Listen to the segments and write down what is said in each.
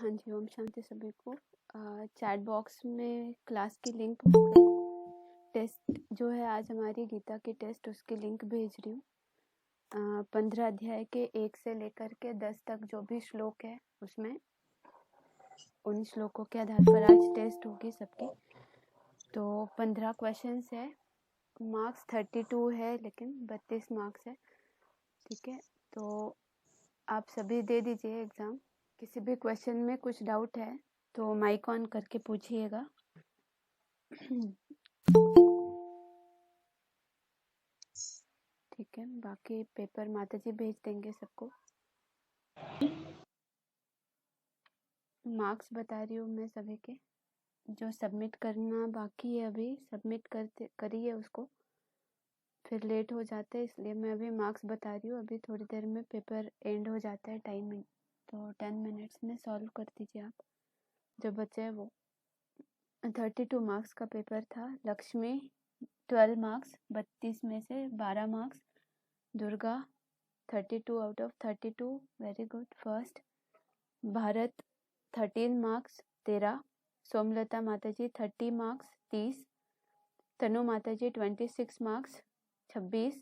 हाँ जी, ओम शांति सभी को। चैट बॉक्स में क्लास की लिंक टेस्ट जो है आज हमारी गीता की टेस्ट उसकी लिंक भेज रही हूँ। 15 अध्याय के 1 से लेकर के 10 तक जो भी श्लोक है उसमें उन श्लोकों के आधार पर आज टेस्ट होगी सबकी। तो 15 क्वेश्चंस है, मार्क्स 32 है लेकिन 32 मार्क्स है। ठीक है, तो आप सभी दे दीजिए एग्ज़ाम। किसी भी क्वेश्चन में कुछ डाउट है तो माइक ऑन करके पूछिएगा। ठीक है, बाकी पेपर माताजी भेज देंगे सबको। मार्क्स बता रही हूँ मैं सभी के, जो सबमिट करना बाकी है अभी सबमिट करिए उसको, फिर लेट हो जाता है इसलिए मैं अभी मार्क्स बता रही हूँ। अभी थोड़ी देर में पेपर एंड हो जाता है टाइमिंग, तो 10 मिनट्स में सॉल्व कर दीजिए आप जो बचे है वो। 32 मार्क्स का पेपर था। लक्ष्मी 12 मार्क्स, 32 में से 12 marks. Durga 32 out of 32, very good, first. Bharat 13 marks, 13। सोमलता माताजी 30 मार्क्स, 30। तनु माताजी 26 मार्क्स, 26।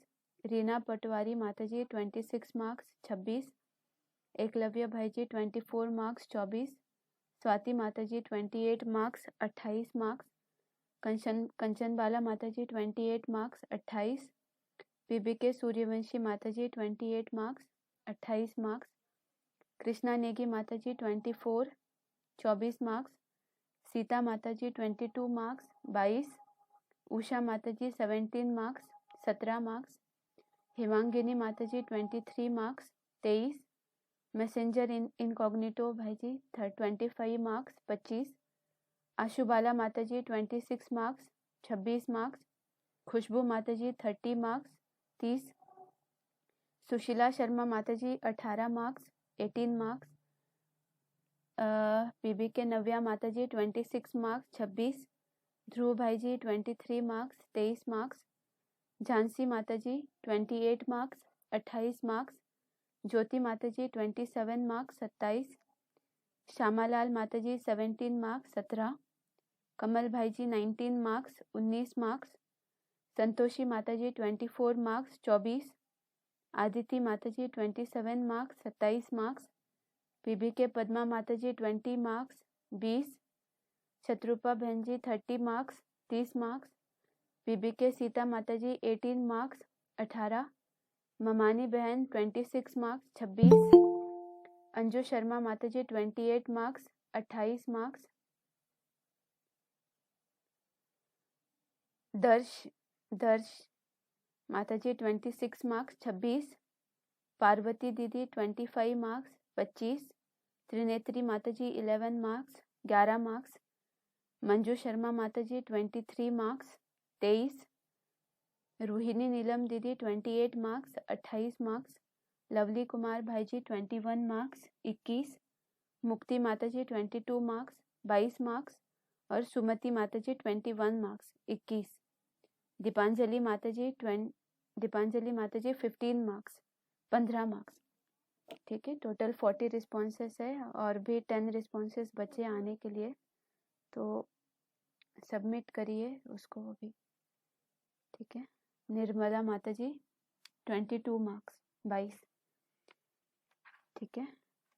रीना पटवारी माताजी 26 मार्क्स, 26। एकलव्य भाई जी 24 मार्क्स, 24। स्वाति माताजी 28 मार्क्स, 28 मार्क्स। कंचन बाला माताजी 28 मार्क्स, 28। बीबीके सूर्यवंशी माताजी 28 मार्क्स, 28 मार्क्स। कृष्णा नेगी माताजी 24, 24 मार्क्स। सीता माताजी 22 मार्क्स, 22। उषा माताजी 17 मार्क्स, 17 मार्क्स। हिमांगिनी माताजी 23 मार्क्स, 23। मैसेंजर इनकॉग्निटो भाईजी 25 मार्क्स, 25। आशुबाला माताजी 26 मार्क्स, 26 मार्क्स। खुशबू माताजी 30 मार्क्स, 30। सुशीला शर्मा माताजी 18 मार्क्स, 18 मार्क्स। बीबी के नव्या माताजी 26 मार्क्स, 26। ध्रुव भाई जी 23 मार्क्स, 23 मार्क्स। झांसी माताजी 28 मार्क्स, 28 मार्क्स। ज्योति माताजी 27 मार्क्स, 27। श्यामालाल माताजी 17 मार्क्स, 17। कमल भाई जी 19 मार्क्स, 19 मार्क्स। संतोषी माताजी 24 मार्क्स, 24। आदिति माताजी 27 मार्क्स, 27 मार्क्स। बीबी के पद्मा माताजी 20 मार्क्स, 20। शत्रुपा बहन जी 30 मार्क्स, 30 मार्क्स। बीबी के सीता माताजी 18 मार्क्स, 18। ममानी बहन 26 मार्क्स, 26। अंजू शर्मा माताजी 28 मार्क्स, 28 मार्क्स। दर्श माताजी 26 मार्क्स, 26। पार्वती दीदी 25 मार्क्स, 25। त्रिनेत्री माताजी 11 मार्क्स, 11 मार्क्स। मंजू शर्मा माताजी 23 मार्क्स, 23। रोहिणी नीलम दीदी 28 मार्क्स, 28 मार्क्स। लवली कुमार भाईजी 21 मार्क्स, 21। मुक्ति माताजी 22 मार्क्स, 22 मार्क्स। और सुमति माताजी 21 मार्क्स, 21। दीपांजलि माताजी 15 मार्क्स, 15 मार्क्स। ठीक है, टोटल 40 रिस्पॉन्सेस है और भी 10 रिस्पॉन्सेस बचे आने के लिए, तो सबमिट करिए उसको अभी। ठीक है, निर्मला माताजी 22 मार्क्स, 22। ठीक है,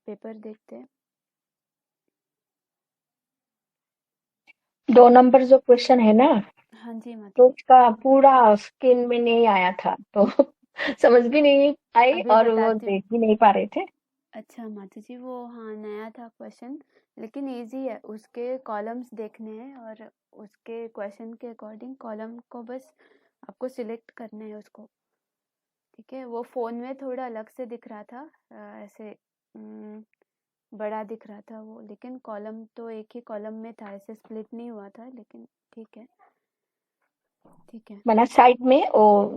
पेपर देखते हैं। 2 नंबर जो क्वेश्चन है ना, हाँ जी तो माता, उसका पूरा स्क्रीन में नहीं आया था, तो समझ भी नहीं आई अभी और वो बताती हूँ। देख भी नहीं पा रहे थे। अच्छा माता जी, वो हाँ नया था क्वेश्चन, लेकिन इजी है। उसके कॉलम्स देखने हैं और उसके क्वेश्चन के अकॉर्डिंग कॉलम को बस आपको सिलेक्ट करना है उसको। ठीक है, वो फ़ोन में थोड़ा अलग से दिख रहा था, ऐसे बड़ा दिख रहा था वो, लेकिन कॉलम तो एक ही कॉलम में था, ऐसे स्प्लिट नहीं हुआ था, लेकिन ठीक है। ठीक है, मैंने साइड में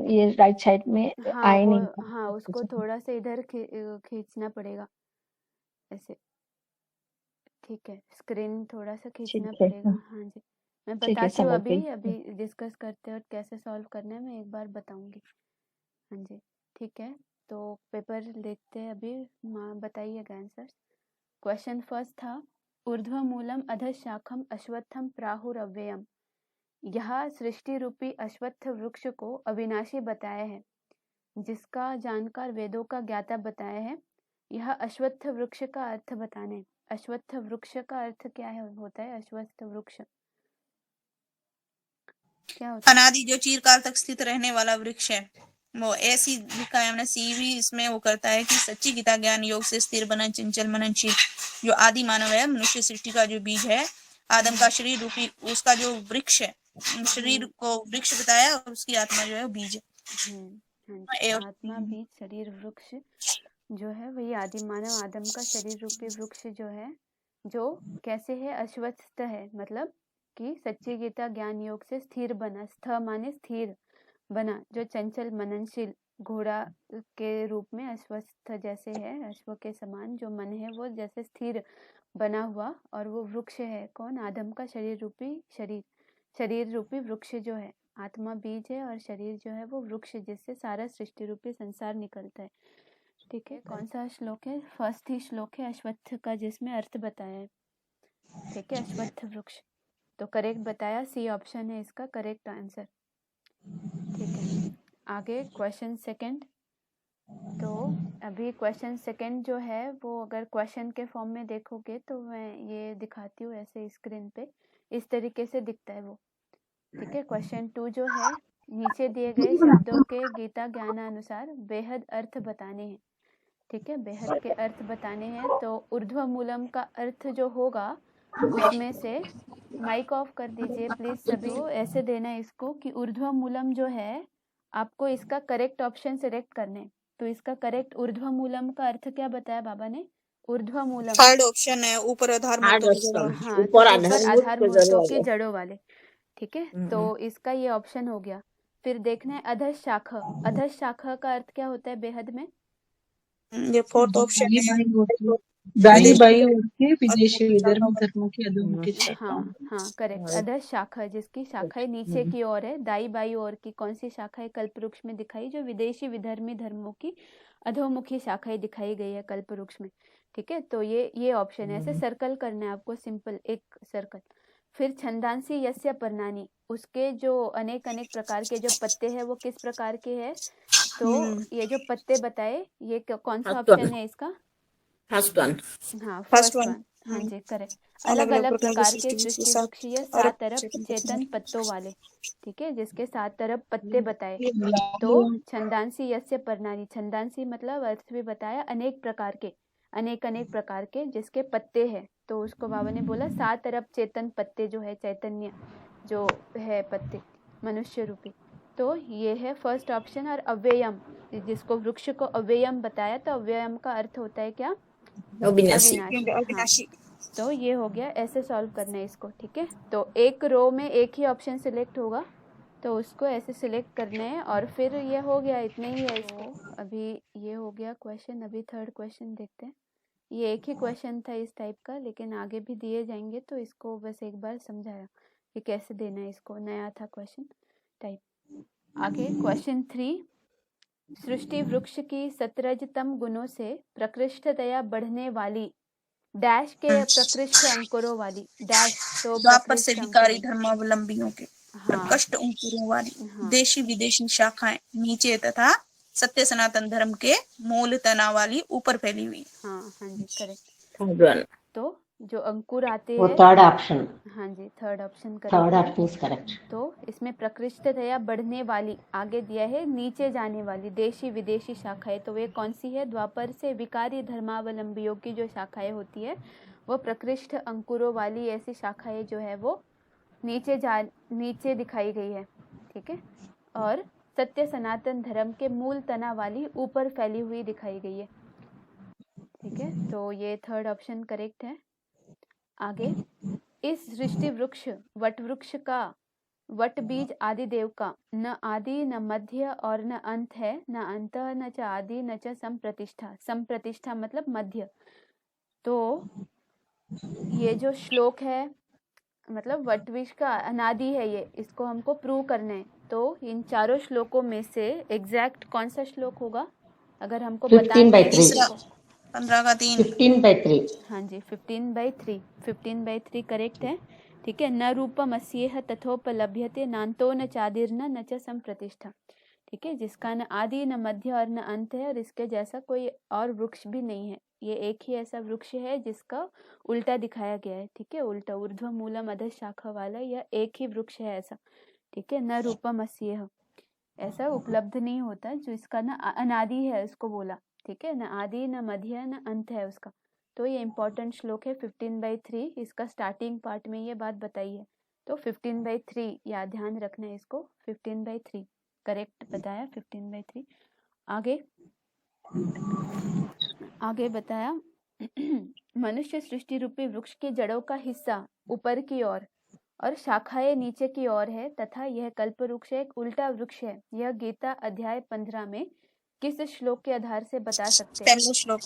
ये राइट साइड में हाँ आए वो, नहीं हाँ उसको थोड़ा सा इधर खींचना पड़ेगा ऐसे। ठीक है, स्क्रीन थोड़ा सा खींचना ठीक है। पड़ेगा। हाँ जी, मैं ठीक है, बताती हूँ, समझ अभी गई। अभी डिस्कस करते हैं और कैसे सॉल्व करना है मैं एक बार बताऊंगी। हाँ जी, ठीक है, तो पेपर देखते हैं अभी। बताइएगा आंसर। क्वेश्चन फर्स्ट था, ऊर्ध्वमूलम अधःशाखम अश्वत्थम प्राहुरव्ययम। यह सृष्टि रूपी अश्वत्थ वृक्ष को अविनाशी बताया है, जिसका जानकार वेदों का ज्ञाता बताया है। यह अश्वत्थ वृक्ष का अर्थ बताने। अश्वत्थ वृक्ष का अर्थ क्या है होता है? अश्वत्थ वृक्ष क्या होता है? अनादि जो चिरकाल तक स्थित रहने वाला वृक्ष है, वो ऐसी लिखा है हमने। सी भी इसमें वो करता है कि सच्ची गीता ज्ञान योग से स्थिर बना चंचल मननशील जो आदि मानव है, मनुष्य सृष्टि का जो बीज है, आदम का शरीर रूपी उसका जो वृक्ष है, शरीर को वृक्ष बताया और उसकी आत्मा जो है वो बीज है। आत्मा बीज शरीर वृक्ष जो है वही आदि मानव आदम का शरीर रूपी वृक्ष जो है, जो कैसे है? अश्वत्थ है, मतलब कि सच्ची गीता ज्ञान योग से स्थिर बना। स्थ माने स्थिर बना, जो चंचल मननशील घोड़ा के रूप में अश्वत्थ जैसे है, अश्व के समान जो मन है वो जैसे स्थिर बना हुआ, और वो वृक्ष है कौन? आदम का शरीर रूपी शरीर रूपी वृक्ष जो है। आत्मा बीज है और शरीर जो है वो वृक्ष, जिससे सारा सृष्टि रूपी संसार निकलता है। ठीक है, कौन सा श्लोक है? फर्स्ट ही श्लोक है अश्वत्थ का, जिसमें अर्थ बताया है। ठीक है, अश्वत्थ वृक्ष। तो करेक्ट बताया, सी ऑप्शन है इसका करेक्ट आंसर। ठीक है, आगे क्वेश्चन सेकंड। तो अभी क्वेश्चन सेकंड जो है वो अगर क्वेश्चन के फॉर्म में देखोगे तो मैं ये दिखाती हूँ ऐसे स्क्रीन पे, इस तरीके से दिखता है वो। ठीक है, क्वेश्चन 2 जो है, नीचे दिए गए शब्दों के गीता ज्ञानानुसार बेहद अर्थ बताने हैं। ठीक है, बेहद के अर्थ बताने हैं। तो ऊर्ध्वमूलम का अर्थ जो होगा उसमें से, माइक ऑफ कर दीजिए प्लीज सभी। तो ऐसे देना है इसको कि ऊर्ध्वमूलम जो है, आपको इसका करेक्ट ऑप्शन सिलेक्ट करने। तो इसका करेक्ट ऊर्ध्वमूलम का अर्थ क्या बताया बाबा ने? ऊर्ध्वमूलम थर्ड ऑप्शन है, ऊपर आधार मूर्तों की जड़ों। हाँ, तो ऊपर आधार मूर्तों की जड़ों वाले। ठीक है, तो इसका ये ऑप्शन हो गया। फिर देखना है अधःशाख। अधःशाख का अर्थ क्या होता है बेहद में? ये फोर्थ ऑप्शन है, दाई बाई ओर के विदेशी धर्मों की अधोमुखी शाखा। हाँ करेक्ट, अधःशाखा जिसकी शाखाएं नीचे की ओर है। दाई बाई ओर की कौन सी शाखाएं कल्पवृक्ष में दिखाई? जो विदेशी विधर्मी धर्मों की अधोमुखी शाखाएं दिखाई गई है कल्पवृक्ष में। ठीक है, तो ये ऑप्शन है। ऐसे सर्कल करना है आपको, सिंपल एक सर्कल। फिर छंदांसी यस्य पर्णानि, उसके जो अनेक प्रकार के जो पत्ते हैं वो किस प्रकार के हैं? तो ये जो पत्ते बताए, ये कौन सा ऑप्शन है इसका? First one. हाँ फर्स्ट वन। हाँ जी करेक्ट। अलग अलग प्रकार के सृष्टि वृक्ष, ये 7 तरफ चेतन पत्तों वाले। ठीक है, जिसके 7 तरफ पत्ते बताए। तो छंदांसी यस्य पर्णानि, छंदांसी मतलब अर्थ भी बताया, अनेक प्रकार के जिसके पत्ते हैं। तो उसको बाबा ने बोला 7 तरफ चेतन पत्ते जो है, चैतन्य जो है पत्ते मनुष्य रूपी। तो ये है फर्स्ट ऑप्शन। और अव्ययम, जिसको वृक्ष को अव्ययम बताया, तो अव्ययम का अर्थ होता है क्या? अविनाशी। अविनाशी। तो ये हो गया, ऐसे सॉल्व करना है इसको। ठीक है, तो एक रो में एक ही ऑप्शन सिलेक्ट होगा, तो उसको ऐसे सिलेक्ट करना है। और फिर ये हो गया, इतने ही है इसको। अभी ये हो गया क्वेश्चन। अभी थर्ड क्वेश्चन देखते हैं। ये एक ही क्वेश्चन था इस टाइप का, लेकिन आगे भी दिए जाएंगे, तो इसको बस एक बार समझाया कि कैसे देना है इसको। नया था क्वेश्चन टाइप। आगे क्वेश्चन 3, सृष्टि वृक्ष की सतरजतम गुणों से प्रकृष्टतया बढ़ने वाली डैश के प्रकृष्ट अंकुरों वाली डैश। तो द्वापर से विकारी धर्मावलंबियों के हाँ, प्रकृष्ट अंकुरों वाली देशी विदेशी शाखाएं नीचे तथा सत्य सनातन धर्म के मूल तना वाली ऊपर फैली हुई। हाँ जी करेक्ट। Third one. तो जो अंकुर आते वो हैं, थर्ड ऑप्शन। हाँ जी third option third correct. Option is correct. तो इसमें प्रकृष्टतया बढ़ने वाली आगे दिया है, नीचे जाने वाली देशी विदेशी शाखाएं। तो वे कौन सी है? द्वापर से विकारी धर्मावलंबियों की जो शाखाएं होती है, वो प्रकृष्ट अंकुरों वाली ऐसी शाखाएं जो है वो नीचे दिखाई गई है। ठीक है, और सत्य सनातन धर्म के मूल तना वाली ऊपर फैली हुई दिखाई गई है। ठीक है, तो ये थर्ड ऑप्शन करेक्ट है। आगे, इस सृष्टि वृक्ष वट वृक्ष का वट बीज आदि देव का न आदि न मध्य और न अंत है, न अंत न च आदि न च संप्रतिष्ठा। संप्रतिष्ठा मतलब मध्य। तो ये जो श्लोक है, मतलब वट वृक्ष का अनादि है ये, इसको हमको प्रूव करना है। तो इन चारों श्लोकों में से एग्जैक्ट कौन सा श्लोक होगा? अगर हमको बताना है 15/3। 15/3। हाँ जी 15/3 करेक्ट है। ठीक है। न रूपम अस्येह तथोपलभ्यते नान्तो न चादिर्न न च संप्रतिष्ठा। ठीक है। जिसका न आदि न मध्य और न अंत है और इसके जैसा कोई और वृक्ष भी नहीं है। ये एक ही ऐसा वृक्ष है जिसका उल्टा दिखाया गया है। ठीक है। उल्टा ऊर्ध्व मूलम अधः शाखा वाला यह एक ही वृक्ष है ऐसा। ठीक है। न रूपम अस्येह ऐसा उपलब्ध नहीं होता जो इसका न अनादि है उसको बोला। ठीक है। न आदि न मध्य न अंत है उसका। तो ये इंपॉर्टेंट श्लोक है 15/3। इसका स्टार्टिंग पार्ट में ये बात बताई है। तो 15/3 याद ध्यान रखना है इसको। 15/3 करेक्ट बताया 15/3। आगे बताया मनुष्य सृष्टि रूपी वृक्ष की जड़ों का हिस्सा ऊपर की ओर और शाखाएं नीचे की ओर है तथा यह कल्प वृक्ष एक उल्टा वृक्ष है। यह गीता अध्याय 15 में किस श्लोक के आधार से बता सकते हैं? 10वां श्लोक।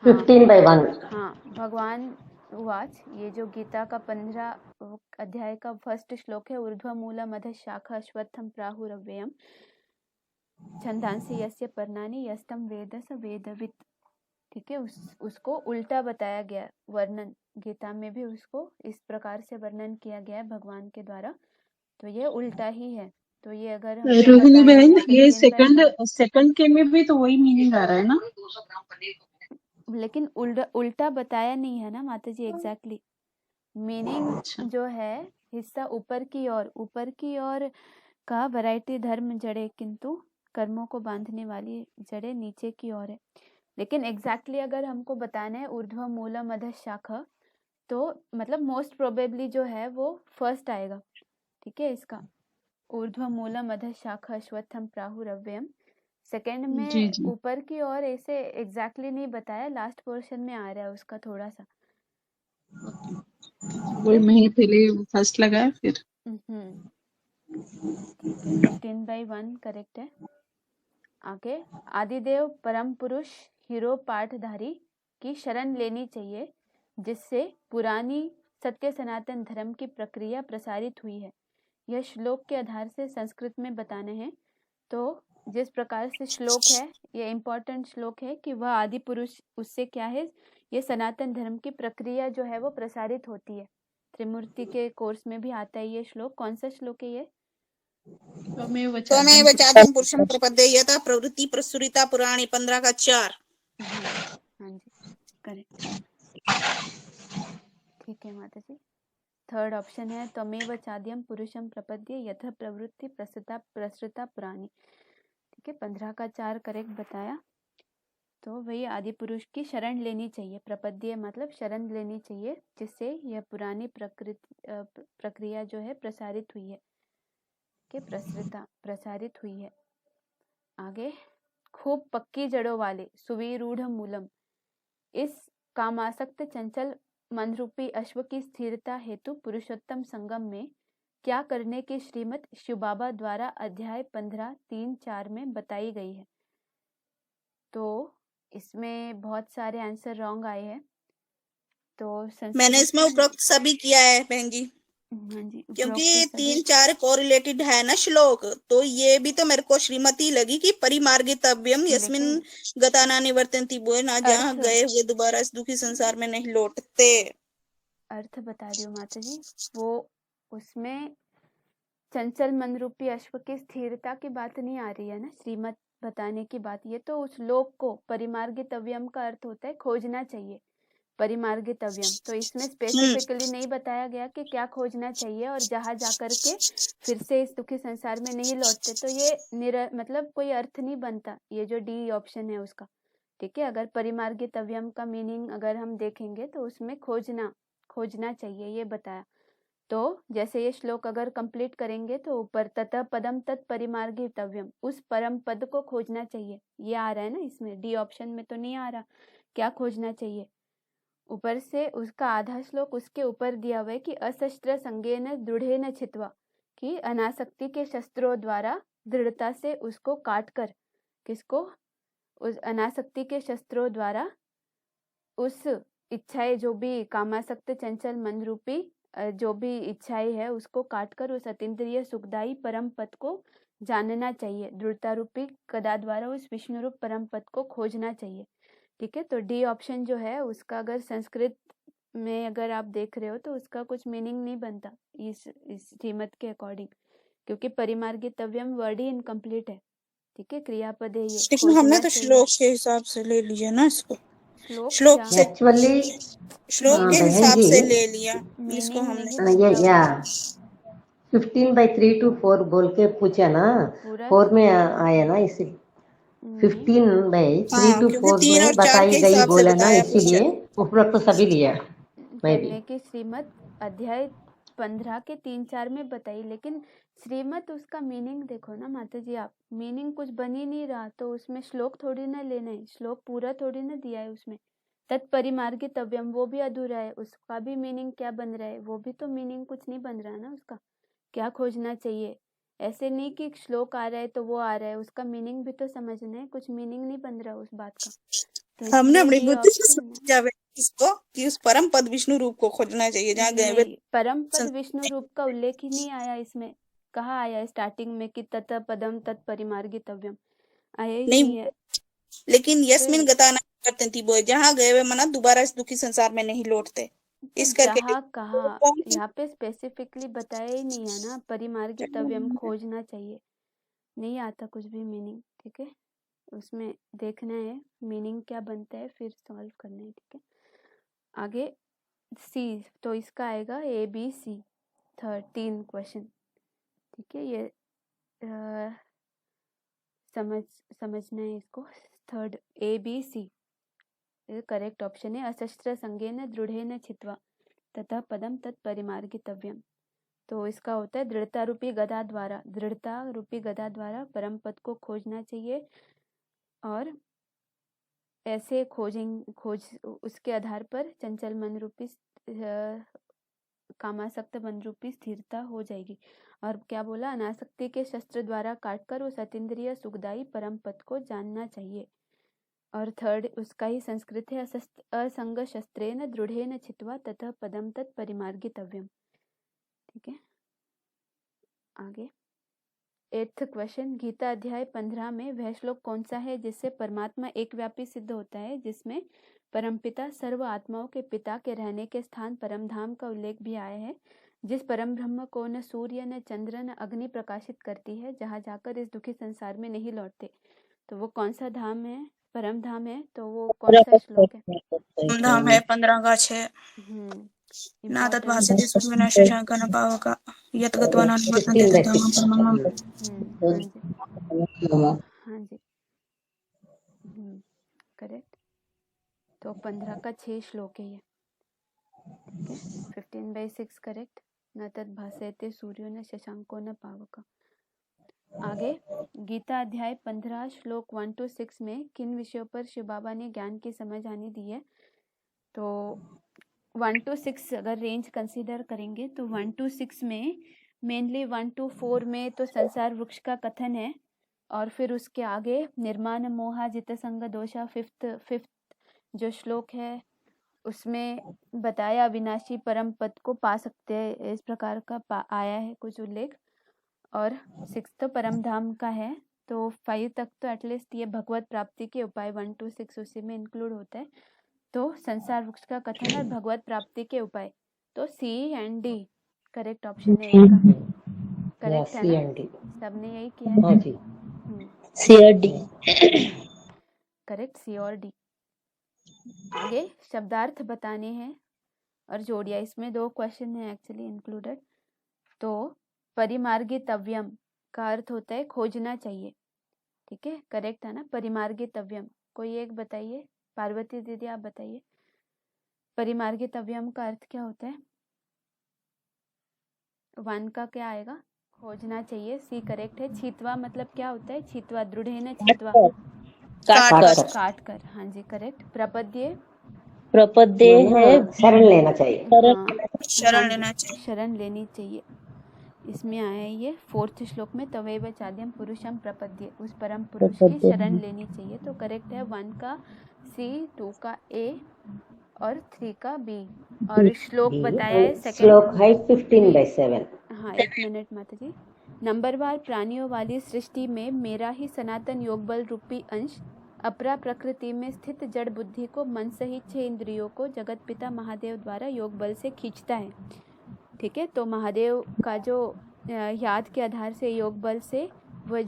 हाँ 15/1। हाँ भगवान उवाच। ये जो गीता का 15 अध्याय का फर्स्ट श्लोक है। ऊर्ध्व मूलम अधः शाखा अश्वत्थम प्राहुरव्ययम् छंदांसि यस्य पर्णानि यस्तम वेद स वेदवित्। ठीक है। उसको उल्टा बताया गया वर्णन। गीता में भी उसको इस प्रकार से वर्णन किया गया है भगवान के द्वारा। तो ये उल्टा ही है। तो ये अगर हमको रोहिणी पता है बहन, ये 15/1 सेकंड के में भी तो वही मीनिंग आ रहा है ना? लेकिन उल्टा बताया नहीं है ना माता जी। एग्जैक्टली मीनिंग अच्छा। जो है हिस्सा ऊपर की ओर का वैरायटी धर्म जड़े किंतु कर्मों को बांधने वाली जड़े नीचे की ओर है। लेकिन एग्जैक्टली अगर हमको बताना है ऊर्ध्व मूलम अधः शाखा तो मतलब मोस्ट प्रोबेबली जो है वो फर्स्ट आएगा। ठीक है। इसका ऊर्ध्व मूलम अधः शाखा अश्वत्थम प्राहुरव्ययम्। सेकंड जी में जी, ऊपर की ओर ऐसे एग्जैक्टली नहीं बताया। लास्ट पोर्शन में आ रहा है उसका थोड़ा सा। ठीक वही है। मैंने पहले फर्स्ट लगाया फिर। ठीक है 15/1 करेक्ट है। आगे आदिदेव परम पुरुष हीरो पाठधारी की शरण लेनी चाहिए जिससे पुरानी सत्य सनातन धर्म की प्रक्रिया प्रसारित हुई है। यह श्लोक के आधार से संस्कृत में बताना है। तो जिस प्रकार से श्लोक है ये इम्पोर्टेंट श्लोक है कि वह आदि पुरुष उससे क्या है ये सनातन धर्म की प्रक्रिया जो है वो प्रसारित होती है। त्रिमूर्ति के कोर्स में भी आता है ये श्लोक। कौन सा श्लोक है ये? त्वमेव चाद्यं पुरुषं प्रपद्ये यतः प्रवृत्ति प्रसुरिता पुराणी 15/4। हाँ जी करेक्ट। ठीक है माता जी। थर्ड ऑप्शन है त्वमेव चाद्यं पुरुषं प्रपद्ये यतः प्रवृत्ति प्रसृता पुराणी। ठीक है 15/4 करेक्ट बताया। तो वही आदि पुरुष की शरण लेनी चाहिए। प्रपद्ये मतलब शरण लेनी चाहिए जिससे यह पुरानी प्रक्रिया जो है प्रसारित हुई है कि प्रसारित हुई है। आगे खूब पक्की जड़ों वाले सुविरूढ़ मूलम इस कामासक्त चंचल मन रूपी अश्व की स्थिरता हेतु पुरुषोत्तम संगम में क्या करने की श्रीमत शिव बाबा द्वारा अध्याय 15:3-4 में बताई गई है। तो इसमें बहुत सारे आंसर रॉन्ग आए हैं। तो मैंने इसमें उपरोक्त सभी किया है बहन जी। हाँ जी क्योंकि 3-4 कोरिलेटेड है ना श्लोक। तो ये भी तो मेरे को श्रीमती लगी कि परिमार्गितव्यम यस्मिन गताना निवर्तन्ति। वो ना जहाँ गए हुए दोबारा इस दुखी संसार में नहीं लौटते। अर्थ बता रही हूँ माता जी। वो उसमें चंचल मन रूपी अश्व की स्थिरता की बात नहीं आ रही है ना श्रीमत बताने की बात। ये तो उस लोक को परिमार्गितव्यम का अर्थ होता है खोजना चाहिए। परिमार्गितव्यम तो इसमें स्पेसिफिकली नहीं बताया गया कि क्या खोजना चाहिए और जहां जाकर के फिर से इस दुखी संसार में नहीं लौटते। तो ये मतलब कोई अर्थ नहीं बनता ये जो डी ऑप्शन है उसका। ठीक है। अगर परिमार्गितव्यम का मीनिंग अगर हम देखेंगे तो उसमें खोजना चाहिए ये बताया। तो जैसे ये श्लोक अगर कंप्लीट करेंगे तो ऊपर ततः पदम तत् परिमार्गितव्यम उस परम पद को खोजना चाहिए ये आ रहा है ना। इसमें डी ऑप्शन में तो नहीं आ रहा क्या खोजना चाहिए। ऊपर से उसका आधा श्लोक उसके ऊपर दिया हुआ है कि असस्त्र संगेन दृढ़ेन छित्वा कि अनासक्ति के शस्त्रों द्वारा दृढ़ता से उसको काट कर किसको उस अनासक्ति के शस्त्रों द्वारा उस इच्छाएं जो भी कामासक्त चंचल मन रूपी जो भी इच्छाएं है उसको काटकर उस अतीन्द्रिय सुखदायी परम पद को जानना चाहिए। दृढ़ता रूपी कदा द्वारा उस विष्णु रूप परम पद को खोजना चाहिए। ठीक है। तो डी ऑप्शन जो है उसका अगर संस्कृत में अगर आप देख रहे हो तो उसका कुछ मीनिंग नहीं बनता इस श्रीमत के अकॉर्डिंग, क्योंकि परिमार्गितव्यम वर्ड ही इनकम्प्लीट है। ठीक है, क्रियापद है ये, लेकिन हमने खोजना तो चाहिए। श्लोक के हिसाब से ले लिया ना इसको, श्लोक श्लोक क्या से एक्चुअली श्लोक के बहन हिसाब जी से ले लिया इसको मीनिंग हमने। नहीं ये बनता या उसका 15/3 to 4 बोल के पूछा ना, पूरा 4 में आया ना, इसी नहीं। 15/3 हाँ, to क्योंकि 4 3 में और 4 बताई के गई हिसाब से बोला ना, बताया इसीलिए क्वेश्चन। उपरोक्त सभी लिया मैं भी। करने की श्रीमत अध्याय 15 के 3-4 में बताई, लेकिन श्रीमत उसका मीनिंग देखो ना माता जी, आप मीनिंग कुछ बन ही नहीं रहा तो उसमें श्लोक थोड़ी ना लेना है, श्लोक पूरा थोड़ी ना दिया है उसमें। तत्परिमार्गितव्यम वो भी अधूरा है, उसका भी मीनिंग क्या बन रहा है, वो भी तो मीनिंग कुछ नहीं बन रहा ना उसका, क्या खोजना चाहिए। ऐसे नहीं कि श्लोक आ रहा है तो वो आ रहा है, उसका मीनिंग भी तो समझना है, कुछ मीनिंग नहीं बन रहा उस बात का। तो हमने इसलिए अपनी डी बुद्धि से ऑप्शन है। समझा इसको कि उस परम पद विष्णु रूप को खोजना चाहिए जहाँ गए हुए नहीं, परम पद विष्णु रूप का उल्लेख ही नहीं आया इसमें। कहाँ आया है स्टार्टिंग में कि तत पदम तत्परिमार्गितव्यम, आया ही नहीं, नहीं है। लेकिन यस्मिन फिर गता न करते थी वो, जहाँ गए हुए मना दोबारा इस दुखी संसार में नहीं लौटते, तो इस करके जहाँ कहा, वो कौन सी यहाँ पे स्पेसिफिकली बताया ही नहीं है ना, परिमार्गितव्यम खोजना चाहिए, नहीं आता कुछ भी मीनिंग। ठीक है, उसमें देखना है मीनिंग क्या बनता है, फिर सॉल्व करना है। ठीक है, आगे सी, तो इसका आएगा ABC 13 क्वेश्चन। ठीक है, ये समझना है इसको। थर्ड ABC करेक्ट ऑप्शन है। अशस्त्र संगेन दृढ़ेन छित्वा तथा पदम तत्परिमार्गितव्यम। तो इसका होता है दृढ़ता रूपी गदा द्वारा, दृढ़ता रूपी गदा द्वारा परम पद को खोजना चाहिए, और ऐसे खोज उसके आधार पर चंचल मन रूपी कामासक्त मन रूपी स्थिरता हो जाएगी। और क्या बोला, अनासक्ति के शस्त्र द्वारा काटकर उस अतीन्द्रिय सुखदायी परम पद को जानना चाहिए। और थर्ड उसका ही संस्कृत है, असंग शस्त्रेण दृढ़ेन छित्वा ततः पदम तत्परिमार्गितव्यम। ठीक है, आगे 8th क्वेश्चन, गीता अध्याय 15 में वह श्लोक कौन सा है जिससे परमात्मा एक व्यापी सिद्ध होता है, जिसमें परमपिता सर्व आत्माओं के पिता के रहने के स्थान परम धाम का उल्लेख भी आया है, जिस परम ब्रह्म को न सूर्य न चंद्र न अग्नि प्रकाशित करती है, जहाँ जाकर इस दुखी संसार में नहीं लौटते। तो वो कौन सा धाम है, परम धाम है, तो वो कौन सा श्लोक है? धाम है 15/6। ना तत् इम्पोर्टेंट भासते सूर्येण शशांकेन पावका यत् गत्वा न निवर्तन्ते तद्धामं परमं मम। हाँ जी, करेक्ट। तो 15 का 6 श्लोक है ये। ठीक है, 15/6 करेक्ट। न तत् भासते सूर्यो न शशांको न पावक। आगे गीता अध्याय 15 श्लोक 1 to 6 में किन विषयों पर शिव बाबा ने ज्ञान की समझानी दी है? तो 1 to 6 अगर रेंज कंसीडर करेंगे तो 1 to 6 में मेनली 1 to 4 में तो संसार वृक्ष का कथन है, और फिर उसके आगे निर्माण मोहा जित संग दोषा फिफ्थ जो श्लोक है उसमें बताया अविनाशी परम पद को पा सकते हैं, इस प्रकार का आया है कुछ उल्लेख। और 6 तो परम धाम का है, तो 5 तक तो एटलीस्ट ये भगवत प्राप्ति के उपाय 1 to 6 उसी में इंक्लूड होता है। तो संसार वृक्ष का कथन और भगवत प्राप्ति के उपाय, तो C and D correct option है इसका। करेक्ट है ना, सबने यही किया है। हाँ जी, सी और डी करेक्ट, C और D। आगे शब्दार्थ बताने हैं और जोड़िया, इसमें 2 क्वेश्चन है एक्चुअली इंक्लूडेड। तो परिमार्गितव्यम का अर्थ होता है खोजना चाहिए। ठीक है, करेक्ट है ना, परिमार्गितव्यम। कोई एक बताइए, पार्वती दीदी आप बताइए, परिमार्गितव्यम का अर्थ क्या होता है? 1 का क्या आएगा? खोजना चाहिए, सी करेक्ट है। छित्वा मतलब क्या होता है? छित्वा, दृढ़ेन छित्वा, काट कर। हाँ जी करेक्ट। प्रपद्य है शरण लेना चाहिए। शरण लेना चाहिए। शरण लेनी चाहिए, इसमें आया है ये 4th श्लोक में, तवैव चाद्यम पुरुषम प्रपद्ये, उस परम पुरुष की शरण लेनी चाहिए। तो करेक्ट है 1 का C, 2 का A और 3 का B। और श्लोक बताया है सेकंड श्लोक है 15/7। हाँ, 1 मिनट माता जी। नंबरवार प्राणियों वाली सृष्टि में मेरा ही सनातन योग बल रूपी अंश अपरा प्रकृति में स्थित जड़ बुद्धि को मन सहित 6 इंद्रियों को जगत पिता महादेव द्वारा योग बल से खींचता है। ठीक है, तो महादेव का जो याद के आधार से योग बल से वह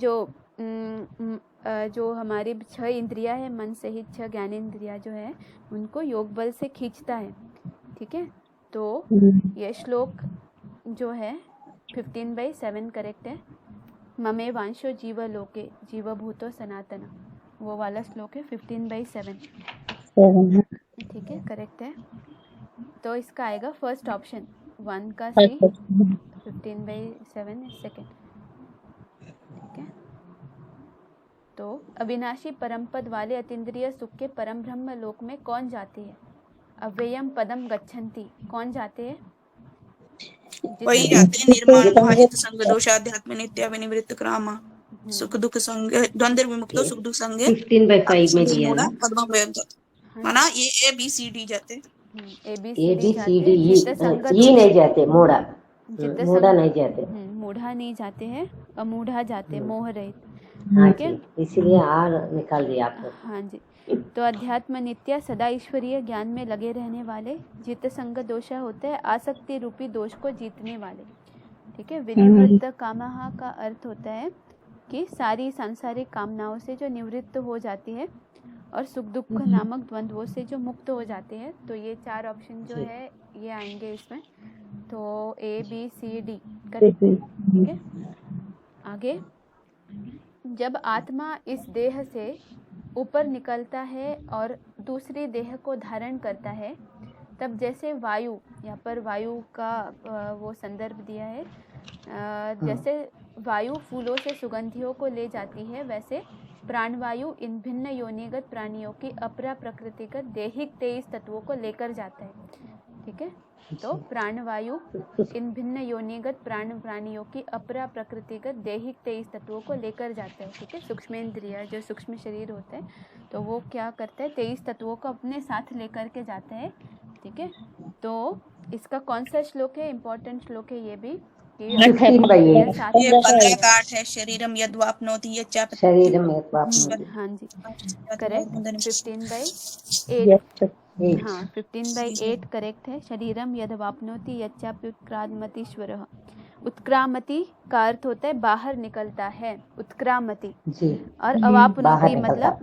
जो हमारी 6 इंद्रियां है, मन सहित 6 ज्ञानेंद्रियां जो है, उनको योग बल से खींचता है। ठीक है, तो ये श्लोक जो है 15/7 करेक्ट है। ममे वांशो जीव लोके जीवभूतो सनातन, वो वाला श्लोक है 15/7। ठीक है, करेक्ट है। तो इसका आएगा फर्स्ट ऑप्शन 1 का सी, 15/7 सेकेंड। ठीक है, तो अविनाशी परम पद वाले अतीन्द्रिय सुख के परम ब्रह्म लोक में कौन जाती है? अव्ययम पदम गच्छन्ति, कौन जाते हैं? वही जाते हैं निर्माण भाजित संग दोष अध्यात्म नित्य विनिवृत्त क्रामा सुख दुख संग द्वंद्व विमुक्तो सुख दुख संगे 15/5 में दिया ना। पद्मम वयम जाते माना ये ABCD जाते, ABCD ये नहीं जाते, मूढ़ा नहीं जाते, मूढ़ा नहीं जाते हैं, अमूढ़ा जाते, मोह रहित। हाँ जी, इसीलिए आर निकाल दिया आपको। हाँ जी, तो अध्यात्म नित्य सदा ईश्वरीय ज्ञान में लगे रहने वाले, जित संग दोषा होता है आसक्ति रूपी दोष को जीतने वाले। ठीक है, विनिवृत्त कामहा का अर्थ होता है कि सारी सांसारिक कामनाओं से जो निवृत्त हो जाती है और सुख दुख नामक द्वंद्वों से जो मुक्त हो जाते हैं। तो ये 4 ऑप्शन जो है ये आएंगे इसमें, तो ABCD करेक्ट। ठीक है, आगे, जब आत्मा इस देह से ऊपर निकलता है और दूसरी देह को धारण करता है, तब जैसे वायु, यहाँ पर वायु का वो संदर्भ दिया है, जैसे वायु फूलों से सुगंधियों को ले जाती है, वैसे प्राणवायु इन भिन्न योनिगत प्राणियों की अपरा प्रकृतिगत दैहिक 23 तत्वों को लेकर जाता है। ठीक है, तो प्राणवायु इन भिन्न योनिगत प्राणियों की अपरा प्रकृतिगत दैहिक 23 तत्वों को लेकर जाता है। ठीक है, सूक्ष्मेंद्रिय जो सूक्ष्म शरीर होता है, तो वो क्या करता है, 23 तत्वों को अपने साथ लेकर के जाता है। ठीक है, तो इसका कौन सा श्लोक है, इम्पोर्टेंट श्लोक है ये भी, ये 15/8 है। शरीरम यद्वाप्नोति यच्चाप शरीरम यद्वाप्नोति। हाँ जी, करेक्ट, 15/8। हाँ, 15/8 करेक्ट है। शरीरम यद्वाप्नोति यच्चापि उत्क्रामतीश्वरः। उत्क्रामति का अर्थ होता है बाहर निकलता है, उत्क्रामति, और अवाप्नोति मतलब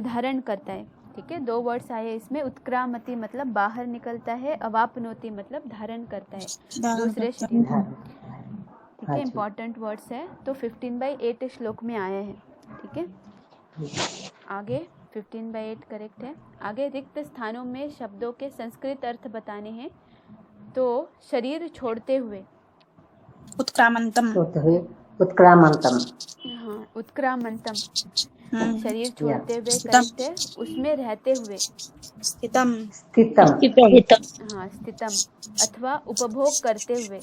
धारण करता है। ठीक है, 2 वर्ड्स आए इसमें, उत्क्रामति मतलब बाहर निकलता है, अवाप्नोति मतलब धारण करता है दूसरे शरीर को। ठीक है, इम्पोर्टेंट वर्ड्स है। तो 15/8 श्लोक में आया है। ठीक है, आगे 15/8 करेक्ट है। आगे, रिक्त स्थानों में शब्दों के संस्कृत अर्थ बताने हैं, तो शरीर छोड़ते हुए, उत्क्रामंतम, उत्क्रामंतम, हाँ, उत्क्रामंतम, शरीर छोड़ते हुए करेक्ट है। उसमें रहते हुए, स्थितम, हाँ, स्थितम, अथवा उपभोग करते हुए,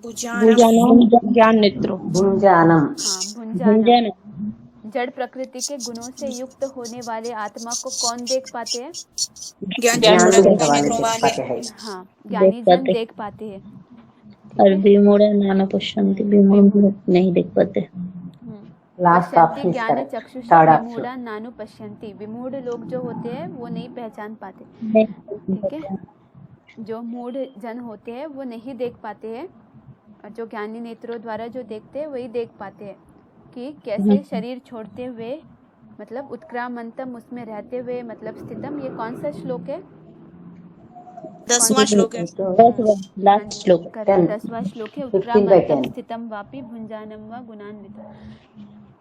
ज्ञान नेत्रो, हाँ, भुंजानम। जड़ प्रकृति के गुणों से युक्त होने वाले आत्मा को कौन देख पाते हैं? हाँ, ज्ञानी जन देख पाते हैं। और विमूढ़ नाना पश्यन्ति, विमूढ़ नहीं देख पाते। पश्यन्ति ज्ञान चक्षुषा विमूढ़ा नानु पश्यन्ति, विमूढ़ लोग जो होते हैं वो नहीं पहचान पाते। ठीक है, जो मूढ़ जन होते हैं वो नहीं देख पाते हैं, और जो ज्ञानी नेत्रों द्वारा जो देखते हैं वही देख पाते हैं कि कैसे शरीर छोड़ते हुए, मतलब उत्क्रामंतम, उसमें रहते हुए मतलब स्थितम। ये कौन सा श्लोक है? 10वां श्लोक है, लास्ट श्लोक, 10वां श्लोक है। उत्क्रामंतम स्थितम वापि भुंजानम व गुणान्वित।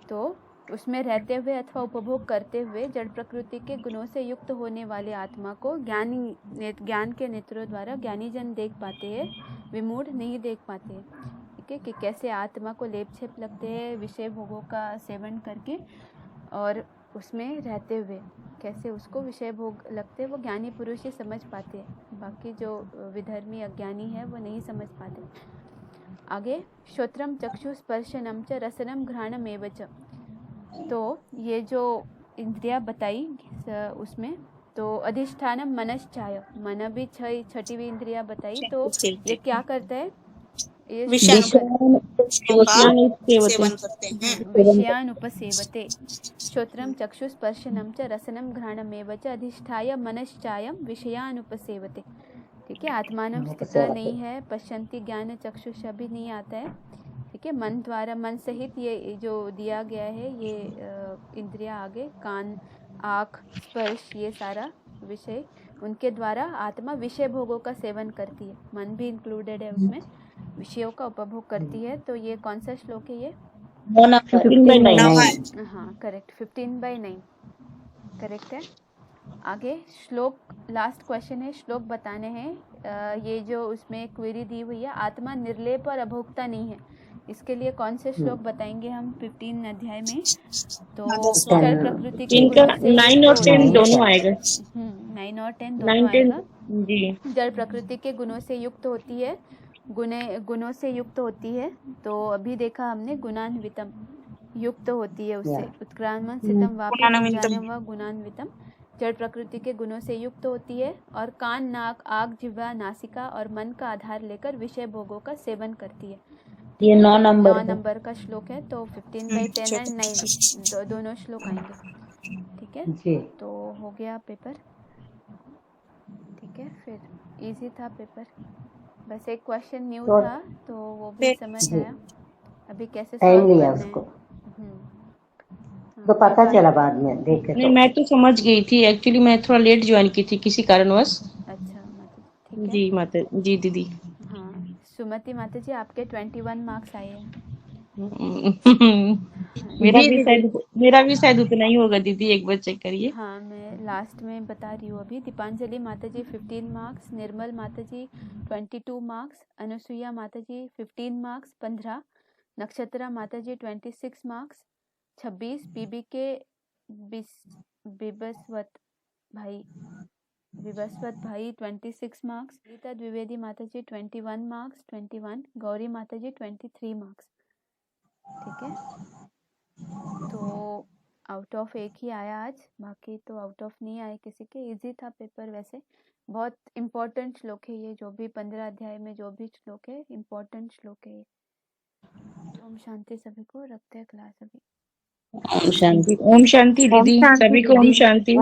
तो उसमें रहते हुए अथवा उपभोग करते हुए जड़ प्रकृति के गुणों से युक्त होने वाले आत्मा को ज्ञान के नेत्रों द्वारा ज्ञानी जन देख पाते हैं, विमूढ़ नहीं देख पाते हैं। ठीक है, कि कैसे आत्मा को लेप छेप लगते हैं विषय भोगों का सेवन करके, और उसमें रहते हुए कैसे उसको विषय भोग लगते हैं, वो ज्ञानी पुरुष ही समझ पाते हैं, बाकी जो विधर्मी अज्ञानी है वो नहीं समझ पाते। आगे, श्रोत्रम चक्षु स्पर्शनम च रसनम घ्राणम एव च। तो ये जो इंद्रियां बताई उसमें, तो अधिष्ठानम मनश्चाय, मन भी 6वीं इंद्रिया बताई। तो ये क्या करता है? ये उसका सेवन करते हैं। विषयान् उपसेवते श्रोत्रं चक्षुस्पर्शनं च रसनं घ्राणमेव च अधिष्ठाय मनश्चायं विषयान् उपसेवते। ठीक है, आत्मानं स्थिता नहीं है, पश्यन्ति ज्ञान चक्षुष अभी नहीं आता है। ठीक है, मन द्वारा, मन सहित ये जो दिया गया है ये इंद्रियां आगे, कान, आँख, स्पर्श, ये सारा विषय, उनके द्वारा आत्मा विषय भोगों का सेवन करती है। मन भी इंक्लूडेड है उसमें, विषयों का उपभोग करती है। तो ये कौन सा श्लोक है ये? 15/9 हाँ करेक्ट, 15/9 करेक्ट है। आगे श्लोक, लास्ट क्वेश्चन है, श्लोक बताने हैं। ये जो उसमें क्वेरी दी हुई है, आत्मा निर्लेप और अभोक्ता नहीं है, इसके लिए कौन से श्लोक बताएंगे हम 15 अध्याय में? तो जड़ प्रकृति के इनका गुणों से 9 और 10 दोनों आएगा। 9 और 10 9, दोनों 10 आएगा। जी। जड़ प्रकृति के गुणों से युक्त होती है, गुणों से युक्त होती है। तो अभी देखा हमने गुणान्वितम, युक्त होती है उससे, उत्क्रामंसितम वापि गुणान्वितम व गुणान्वितम। जड़ प्रकृति के गुणों से युक्त होती है और कान, नाक, आग, जिह्वा, नासिका और मन का आधार लेकर विषय भोगों का सेवन करती है। ये 9 नंबर का श्लोक है। तो 15/10 एंड 9 दोनों श्लोक आएंगे। ठीक है जी। तो हो गया पेपर। ठीक है, फिर इजी था पेपर, बस एक क्वेश्चन न्यू तो था तो वो भी समझ आया। अभी कैसे टाइम सॉल्व लिया करना है। उसको तो पता चला बाद में देख के। नहीं, मैं तो समझ गई थी एक्चुअली, मैं थोड़ा लेट ज्वाइन की थी किसी कारणवश। अच्छा माता जी, ठीक है। जी माता जी, दीदी। हाँ सुमति माता जी, आपके 21 मार्क्स आए हैं। मेरा भी शायद उतना ही होगा दीदी, एक बार चेक करिए। हाँ मैं लास्ट में बता रही हूँ अभी। दीपांजलि माता जी 15 मार्क्स, निर्मल माता जी 22 मार्क्स, अनुसुईया माता जी 15 मार्क्स 15, नक्षत्रा माता जी 26 मार्क्स 26, पीबी के विवस्वत भाई 26 मार्क्स, गीता द्विवेदी माता जी 21 मार्क्स 21, गौरी माता जी 23 मार्क्स। ठीक है, तो आउट ऑफ एक ही आया आज, बाकी तो आउट ऑफ नहीं आए किसी के। इजी था पेपर, वैसे बहुत इम्पोर्टेंट श्लोक है ये, जो भी 15 अध्याय में जो भी श्लोक है इम्पोर्टेंट श्लोक है ये। ओम शांति, सभी को रखते हैं क्लास अभी। ओम शांति। ओम शांति दीदी, सभी को ओम शांति।